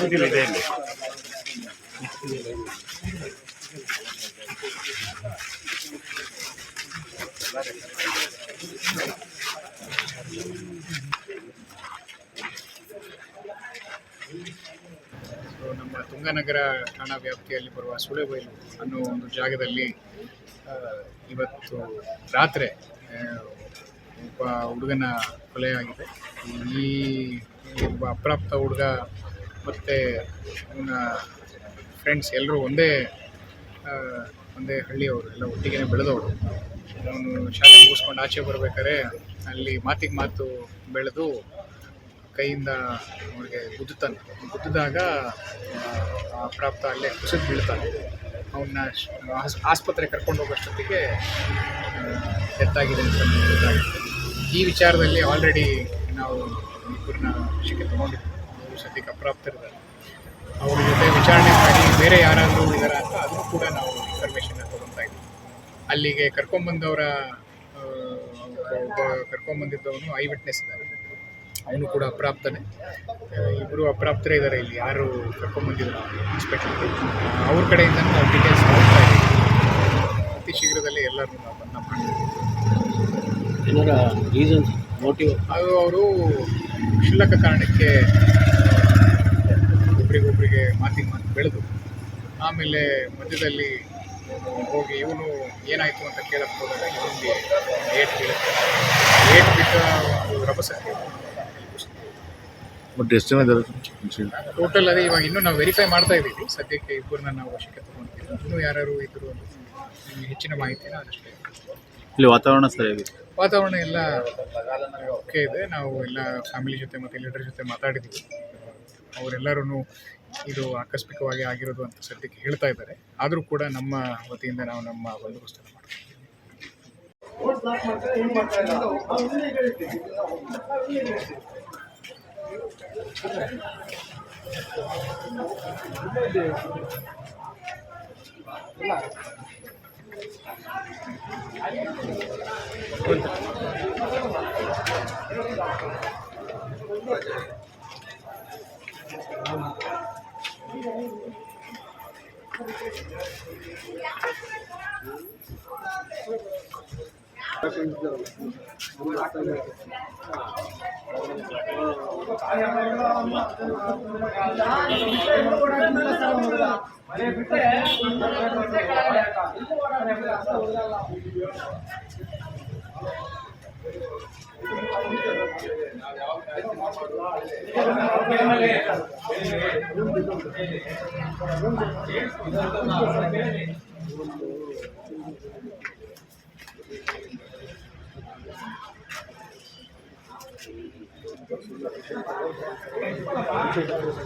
ಇದೆ ಇಲ್ಲಿ. ನಮ್ಮ ತುಂಗನಗರ ಠಾಣಾ ವ್ಯಾಪ್ತಿಯಲ್ಲಿ ಬರುವ ಸುಳೆಬೈಲು ಅನ್ನೋ ಒಂದು ಜಾಗದಲ್ಲಿ ಇವತ್ತು ರಾತ್ರಿ ಒಬ್ಬ ಹುಡುಗನ ಕೊಲೆಯಾಗಿದೆ. ಈ ಒಬ್ಬ ಅಪ್ರಾಪ್ತ ಹುಡುಗ ಮತ್ತು ಅವನ ಫ್ರೆಂಡ್ಸ್ ಎಲ್ಲರೂ ಒಂದೇ ಹಳ್ಳಿಯವರು, ಎಲ್ಲ ಒಟ್ಟಿಗೆ ಬೆಳೆದವರು. ಅವನು ಶಾಲೆ ಮುಗಿಸ್ಕೊಂಡು ಆಚೆ ಬರ್ಬೇಕಾದ್ರೆ ಅಲ್ಲಿ ಮಾತಿಗೆ ಮಾತು ಬೆಳೆದು ಕೈಯಿಂದ ಅವನಿಗೆ ಗುದ್ದಿದಾಗ ಅಪ್ರಾಪ್ತ ಅಲ್ಲೇ ಕುಸಿದು ಬೀಳ್ತಾನೆ. ಅವನ್ನ ಆಸ್ಪತ್ರೆಗೆ ಕರ್ಕೊಂಡು ಹೋಗೋಷ್ಟೊತ್ತಿಗೆ ಡೆತ್ ಆಗಿದೆ ಅಂತ ಗೊತ್ತಾಗುತ್ತೆ. ಈ ವಿಚಾರದಲ್ಲಿ ಆಲ್ರೆಡಿ ನಾವು ಇಬ್ಬರನ್ನ ವಶಕ್ಕೆ ತೊಗೊಂಡಿದ್ದೀವಿ. ಅವರು ಸದ್ಯಕ್ಕೆ ಅಪ್ರಾಪ್ತರಿದ್ದಾರೆ. ಅವ್ರ ಜೊತೆ ವಿಚಾರಣೆ ಮಾಡಿ ಬೇರೆ ಯಾರಾದರೂ ಇದ್ದಾರಾ ಅಂತ ಅದನ್ನು ಕೂಡ ನಾವು ಇನ್ಫಾರ್ಮೇಷನ್ನ ತೊಗೊತಾ ಇದ್ದೀವಿ. ಅಲ್ಲಿಗೆ ಕರ್ಕೊಂಬಂದವರ ಕರ್ಕೊಂಬಂದಿದ್ದವನು ಐ ವಿಟ್ನೆಸ್ ಇದ್ದಾರೆ, ಅವನು ಕೂಡ ಅಪ್ರಾಪ್ತನೇ. ಇಬ್ಬರು ಅಪ್ರಾಪ್ತರೇ ಇದ್ದಾರೆ ಇಲ್ಲಿ ಯಾರು ಕರ್ಕೊಂಬಂದಿದ್ರು ಹಾಸ್ಪಿಟ್ಲಿಗೆ. ಅವ್ರ ಕಡೆಯಿಂದ ನಾವು ಡೀಟೇಲ್ಸ್ ನೋಡ್ತಾ ಇದ್ದೀವಿ. ಅತಿ ಶೀಘ್ರದಲ್ಲೇ ಎಲ್ಲರೂ ನಾವು ಬಂದ ಮಾಡ್ತೀವಿ. ರೀಸನ್ಸ್ ಮೋಟಿವ್ ಅದು ಅವರು ಕ್ಷುಲ್ಲಕ ಕಾರಣಕ್ಕೆ ಒಬ್ರಿಗೊಬ್ರಿಗೆ ಮಾತಿಗೆ ಮಾತು ಬೆಳೆದು ಆಮೇಲೆ ಮಧ್ಯದಲ್ಲಿ ಹೋಗಿ ಇವನು ಏನಾಯಿತು ಅಂತ ಕೇಳಕ್ಕೆ ಹೋದಾಗ ಇವನಿಗೆ ಏಟ್ ಬಿಟ್ಟ ಒಂದು ರಭಸಕ್ಕೆ ಟೋಟಲ್ ಅದೇ. ಇವಾಗ ಇನ್ನೂ ನಾವು ವೆರಿಫೈ ಮಾಡ್ತಾ ಇದ್ದೀವಿ. ಸದ್ಯಕ್ಕೆ ಇಬ್ಬರನ್ನ ನಾವು ವಶಕ್ಕೆ ತೊಗೊಂಡಿದ್ದೀವಿ. ಇನ್ನೂ ಯಾರು ಇದ್ರು ಹೆಚ್ಚಿನ ಮಾಹಿತಿನ ಅದಷ್ಟೇ. ಇಲ್ಲಿ ವಾತಾವರಣ ಸರಿಯಾಗಿದೆ, ವಾತಾವರಣ ಎಲ್ಲ ಓಕೆ ಇದೆ. ನಾವು ಎಲ್ಲ ಫ್ಯಾಮಿಲಿ ಜೊತೆ ಮತ್ತು ಲೀಡರ್ ಜೊತೆ ಮಾತಾಡಿದ್ದೀವಿ. ಅವರೆಲ್ಲರೂ ಇದು ಆಕಸ್ಮಿಕವಾಗಿ ಆಗಿರೋದು ಅಂತ ಸದ್ಯಕ್ಕೆ ಹೇಳ್ತಾ ಇದ್ದಾರೆ. ಆದರೂ ಕೂಡ ನಮ್ಮ ವತಿಯಿಂದ ನಾವು ನಮ್ಮ ಬಂದೋಬಸ್ತನ್ನು ಮಾಡ್ತೀವಿ.